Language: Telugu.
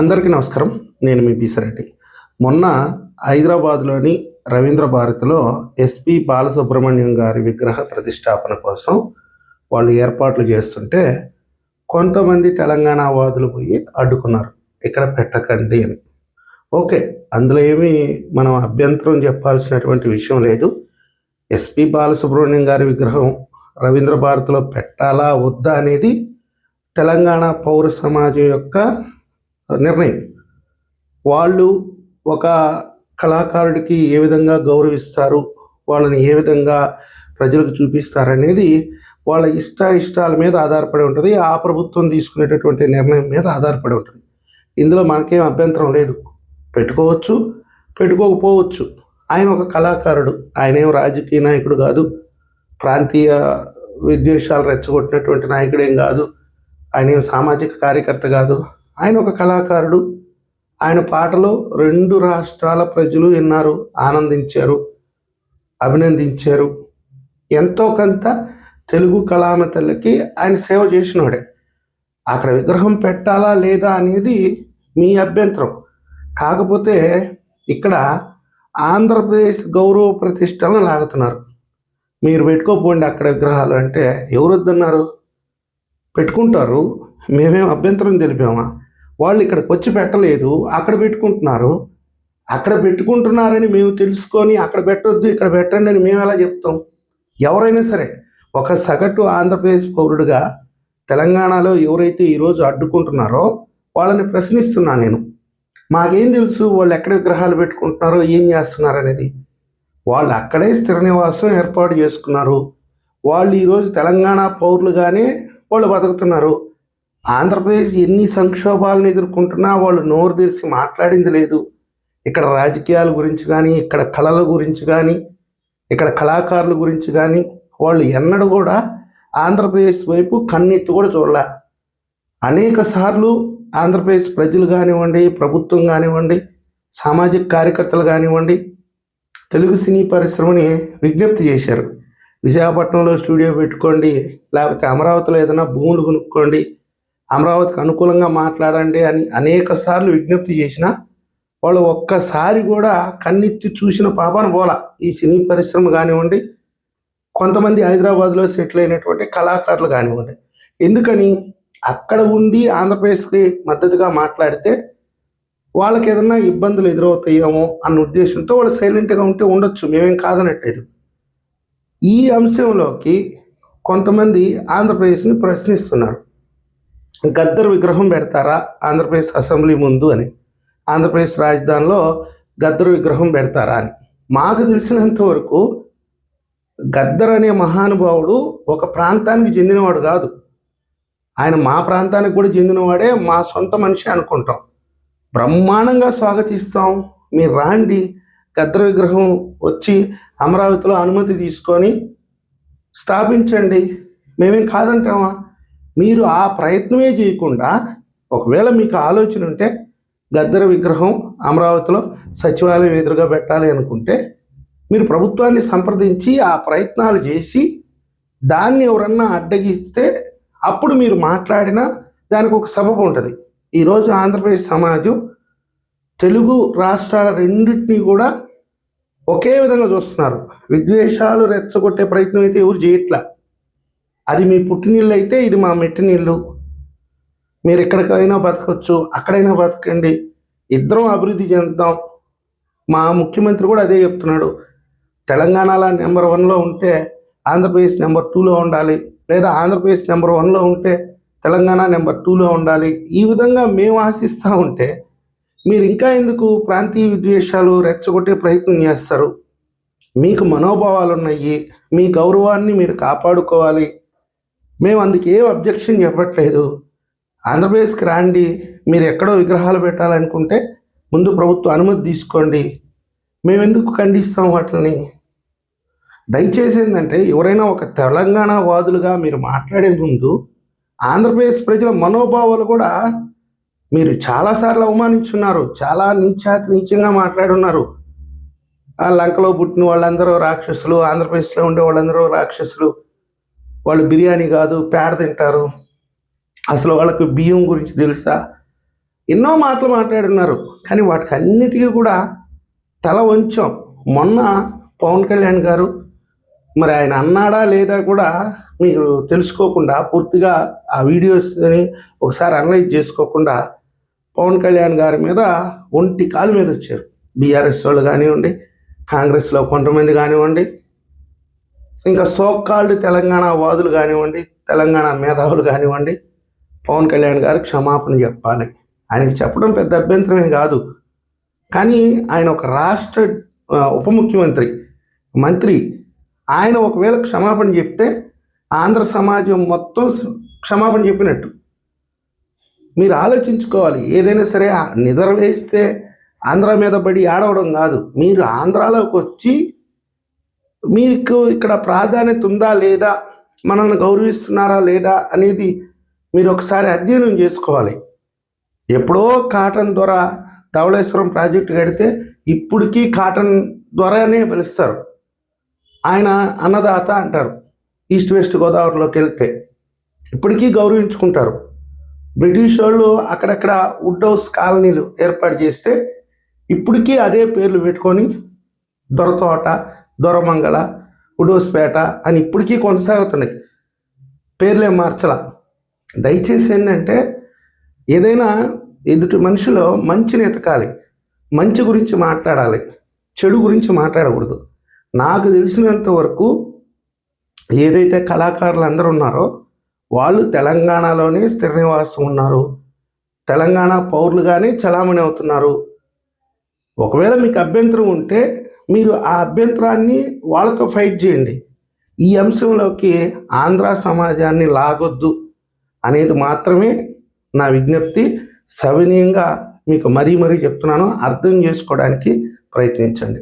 అందరికీ నమస్కారం. నేను మీ పిసిరెడ్డి. మొన్న హైదరాబాద్‌లోని రవీంద్ర భారతిలో ఎస్‌పి బాలసుబ్రహ్మణ్యం గారి విగ్రహ ప్రతిష్టాపన కోసం వాళ్ళు ఏర్పాట్లు చేస్తుంటే, కొంతమంది తెలంగాణ వాదులు పోయి అడ్డుకున్నారు. ఇక్కడ పెట్టకండి అని. ఓకే. అందులో ఏమీ మనం అభ్యంతరం చెప్పాల్సినటువంటి విషయం లేదు. ఎస్‌పి బాలసుబ్రహ్మణ్యం గారి విగ్రహం రవీంద్ర భారతిలో పెట్టాలా? వద్దా? అనేది తెలంగాణ పౌర సమాజం యొక్క నిర్ణయం. వాళ్ళు ఒక కళాకారుడికి ఏ విధంగా గౌరవిస్తారు, వాళ్ళని ఏ విధంగా ప్రజలకు చూపిస్తారనేది వాళ్ళ ఇష్టాల మీద ఆధారపడి ఉంటుంది. ఆ ప్రభుత్వం తీసుకునేటటువంటి నిర్ణయం మీద ఆధారపడి ఉంటుంది. ఇందులో మనకేం అభ్యంతరం లేదు. పెట్టుకోవచ్చు, పెట్టుకోకపోవచ్చు. ఆయన ఒక కళాకారుడు. ఆయనేం రాజకీయ నాయకుడు కాదు, ప్రాంతీయ విద్వేషాలు రెచ్చగొట్టినటువంటి నాయకుడేం కాదు, ఆయన సామాజిక కార్యకర్త కాదు. ఆయన ఒక కళాకారుడు. ఆయన పాటలు 2 రాష్ట్రాల ప్రజలు విన్నారు, ఆనందించారు, అభినందించారు. ఎంతో కొంత తెలుగు కళామ తల్లికి ఆయన సేవ చేసినోడే. అక్కడ విగ్రహం పెట్టాలా లేదా అనేది మీ అభ్యంతరం. కాకపోతే ఇక్కడ ఆంధ్రప్రదేశ్ గౌరవ ప్రతిష్టలను లాగుతున్నారు. మీరు పెట్టుకోపోండి అక్కడ విగ్రహాలు అంటే ఎవరు వద్దన్నారు? పెట్టుకుంటారు. మేమేం అభ్యంతరం తెలిపామా? వాళ్ళు ఇక్కడికి వచ్చి పెట్టలేదు, అక్కడ పెట్టుకుంటున్నారు. అక్కడ పెట్టుకుంటున్నారని మేము తెలుసుకొని అక్కడ పెట్టొద్దు ఇక్కడ పెట్టండి అని మేము ఎలా చెప్తాం? ఎవరైనా సరే ఒక సగటు ఆంధ్రప్రదేశ్ పౌరుడిగా తెలంగాణలో ఎవరైతే ఈరోజు అడ్డుకుంటున్నారో వాళ్ళని ప్రశ్నిస్తున్నా నేను. మాకేం తెలుసు వాళ్ళు ఎక్కడ విగ్రహాలు పెట్టుకుంటున్నారో, ఏం చేస్తున్నారు అనేది? వాళ్ళు అక్కడే స్థిర నివాసం ఏర్పాటు చేసుకున్నారు. వాళ్ళు ఈరోజు తెలంగాణ పౌరులుగానే వాళ్ళు బతుకుతున్నారు. ఆంధ్రప్రదేశ్ ఎన్ని సంక్షోభాలను ఎదుర్కొంటున్నా వాళ్ళు నోరు తెరిచి మాట్లాడింది లేదు. ఇక్కడ రాజకీయాల గురించి కానీ, ఇక్కడ కళల గురించి కానీ, ఇక్కడ కళాకారుల గురించి కానీ వాళ్ళు ఎన్నడూ కూడా ఆంధ్రప్రదేశ్ వైపు కన్నెత్తి కూడా చూడలే. అనేక సార్లు ఆంధ్రప్రదేశ్ ప్రజలు కానివ్వండి, ప్రభుత్వం కానివ్వండి, సామాజిక కార్యకర్తలు కానివ్వండి, తెలుగు సినీ పరిశ్రమని విజ్ఞప్తి చేశారు. విశాఖపట్నంలో స్టూడియో పెట్టుకోండి, లేకపోతే అమరావతిలో ఏదైనా భూములు కొనుక్కోండి, అమరావతికి అనుకూలంగా మాట్లాడండి అని అనేక సార్లు విజ్ఞప్తి చేసినా వాళ్ళు ఒక్కసారి కూడా కన్నెత్తి చూసిన పాపాన పోలా. ఈ సినీ పరిశ్రమ కానివ్వండి, కొంతమంది హైదరాబాద్లో సెటిల్ అయినటువంటి కళాకారులు కానివ్వండి. ఎందుకని? అక్కడ ఉండి ఆంధ్రప్రదేశ్కి మద్దతుగా మాట్లాడితే వాళ్ళకి ఏదన్నా ఇబ్బందులు ఎదురవుతాయేమో అన్న ఉద్దేశంతో వాళ్ళు సైలెంట్గా ఉంటే ఉండొచ్చు, మేమేం కాదనట్లేదు. ఈ అంశంలోకి కొంతమంది ఆంధ్రప్రదేశ్ని ప్రశ్నిస్తున్నారు. గద్దర్ విగ్రహం పెడతారా ఆంధ్రప్రదేశ్ అసెంబ్లీ ముందు అని, ఆంధ్రప్రదేశ్ రాజధానిలో గద్దర్ విగ్రహం పెడతారా అని. మాకు తెలిసినంత వరకు గద్దర్ అనే మహానుభావుడు ఒక ప్రాంతానికి చెందినవాడు కాదు. ఆయన మా ప్రాంతానికి కూడా చెందినవాడే, మా సొంత మనిషి అనుకుంటాం. బ్రహ్మాండంగా స్వాగతిస్తాం. మీరు రాండి, గద్దర్ విగ్రహం వచ్చి అమరావతిలో అనుమతి తీసుకొని స్థాపించండి, మేమేం కాదంటామా? మీరు ఆ ప్రయత్నమే చేయకుండా, ఒకవేళ మీకు ఆలోచన ఉంటే గద్దర్ విగ్రహం అమరావతిలో సచివాలయం ఎదురుగా పెట్టాలి అనుకుంటే మీరు ప్రభుత్వాన్ని సంప్రదించి ఆ ప్రయత్నాలు చేసి దాన్ని ఎవరన్నా అడ్డగిస్తే అప్పుడు మీరు మాట్లాడినా దానికి ఒక సబబు ఉంటుంది. ఈరోజు ఆంధ్రప్రదేశ్ సమాజం తెలుగు రాష్ట్రాల రెండింటినీ కూడా ఒకే విధంగా చూస్తున్నారు. విద్వేషాలు రెచ్చగొట్టే ప్రయత్నం అయితే ఎవరు చేయట్లా. అది మీ పుట్టినీళ్ళు అయితే ఇది మా మెట్టినీళ్ళు, మీరు ఎక్కడికైనా బతకచ్చు, అక్కడైనా బతకండి, ఇద్దరం అభివృద్ధి చెందుతాం. మా ముఖ్యమంత్రి కూడా అదే చెప్తున్నాడు. తెలంగాణలో నెంబర్ 1లో ఉంటే ఆంధ్రప్రదేశ్ నెంబర్ 2లో ఉండాలి, లేదా ఆంధ్రప్రదేశ్ నెంబర్ 1లో ఉంటే తెలంగాణ నెంబర్ 2లో ఉండాలి. ఈ విధంగా మేము ఆశిస్తూ ఉంటే మీరు ఇంకా ఎందుకు ప్రాంతీయ విద్వేషాలు రెచ్చగొట్టే ప్రయత్నం చేస్తారు? మీకు మనోభావాలు ఉన్నాయి, మీ గౌరవాన్ని మీరు కాపాడుకోవాలి. మేము అందుకే అబ్జెక్షన్ చెప్పట్లేదు. ఆంధ్రప్రదేశ్కి రాండి, మీరు ఎక్కడో విగ్రహాలు పెట్టాలనుకుంటే ముందు ప్రభుత్వ అనుమతి తీసుకోండి, మేము ఎందుకు ఖండిస్తాం వాటిని? దయచేసి ఏంటంటే ఎవరైనా ఒక తెలంగాణ వాదులుగా మీరు మాట్లాడే ముందు ఆంధ్రప్రదేశ్ ప్రజల మనోభావాలు కూడా మీరు చాలాసార్లు అవమానించున్నారు, చాలా నీచంగా మాట్లాడున్నారు. ఆ లంకలో పుట్టిన వాళ్ళందరూ రాక్షసులు, ఆంధ్రప్రదేశ్లో ఉండే వాళ్ళందరూ రాక్షసులు, వాళ్ళు బిర్యానీ కాదు పేడ తింటారు, అసలు వాళ్ళకి బియ్యం గురించి తెలుసా, ఎన్నో మాటలు మాట్లాడున్నారు, కానీ వాటికి అన్నిటికీ కూడా తల వంచాం. మొన్న పవన్ కళ్యాణ్ గారు మరి ఆయన అన్నాడా లేదా కూడా మీరు తెలుసుకోకుండా, పూర్తిగా ఆ వీడియోస్ని ఒకసారి అనలైజ్ చేసుకోకుండా పవన్ కళ్యాణ్ గారి మీద ఒంటి కాలు మీద వచ్చారు. బీఆర్ఎస్ వాళ్ళు కానివ్వండి, కాంగ్రెస్లో కొంతమంది కానివ్వండి, ఇంకా సోకాల్డ్ తెలంగాణ వాదులు కానివ్వండి, తెలంగాణ మేధావులు కానివ్వండి, పవన్ కళ్యాణ్ గారు క్షమాపణ చెప్పాలి. ఆయనకి చెప్పడం పెద్ద అభ్యంతరమే కాదు, కానీ ఆయన ఒక రాష్ట్ర ఉప ముఖ్యమంత్రి, మంత్రి. ఆయన ఒకవేళ క్షమాపణ చెప్తే ఆంధ్ర సమాజం మొత్తం క్షమాపణ చెప్పినట్టు. మీరు ఆలోచించుకోవాలి. ఏదైనా సరే నిద్ర లేస్తే ఆంధ్ర మీద పడి ఆడవడం కాదు. మీరు ఆంధ్రాలోకి వచ్చి మీకు ఇక్కడ ప్రాధాన్యత ఉందా లేదా, మనల్ని గౌరవిస్తున్నారా లేదా అనేది మీరు ఒకసారి అధ్యయనం చేసుకోవాలి. ఎప్పుడో కాటన్ ద్వారా ధవళేశ్వరం ప్రాజెక్టు కడితే ఇప్పటికీ కాటన్ ద్వారానే పిలుస్తారు. ఆయన అన్నదాత అంటారు. ఈస్ట్ వెస్ట్ గోదావరిలోకి వెళ్తే ఇప్పటికీ గౌరవించుకుంటారు. బ్రిటిష్ వాళ్ళు అక్కడక్కడ వుడ్ హౌస్ కాలనీలు ఏర్పాటు చేస్తే ఇప్పటికీ అదే పేర్లు పెట్టుకొని దొరతోట, దొరమంగళ, వుడ్ హౌస్ పేట అని ఇప్పటికీ కొనసాగుతున్నాయి. పేర్లే మార్చల. దయచేసి ఏంటంటే ఏదైనా ఎదుటి మనిషిలో మంచిని ఎతకాలి, మంచి గురించి మాట్లాడాలి, చెడు గురించి మాట్లాడకూడదు. నాకు తెలిసినంత వరకు ఏదైతే కళాకారులు అందరూ ఉన్నారో వాళ్ళు తెలంగాణలోనే స్థిర నివాసం ఉన్నారు, తెలంగాణ పౌరులుగానే చలామణి అవుతున్నారు. ఒకవేళ మీకు అభ్యంతరం ఉంటే మీరు ఆ అభ్యంతరాన్ని వాళ్ళతో ఫైట్ చేయండి. ఈ అంశంలోకి ఆంధ్ర సమాజాన్ని లాగొద్దు అనేది మాత్రమే నా విజ్ఞప్తి. సవినయంగా మీకు మరీ చెప్తున్నాను, అర్థం చేసుకోవడానికి ప్రయత్నించండి.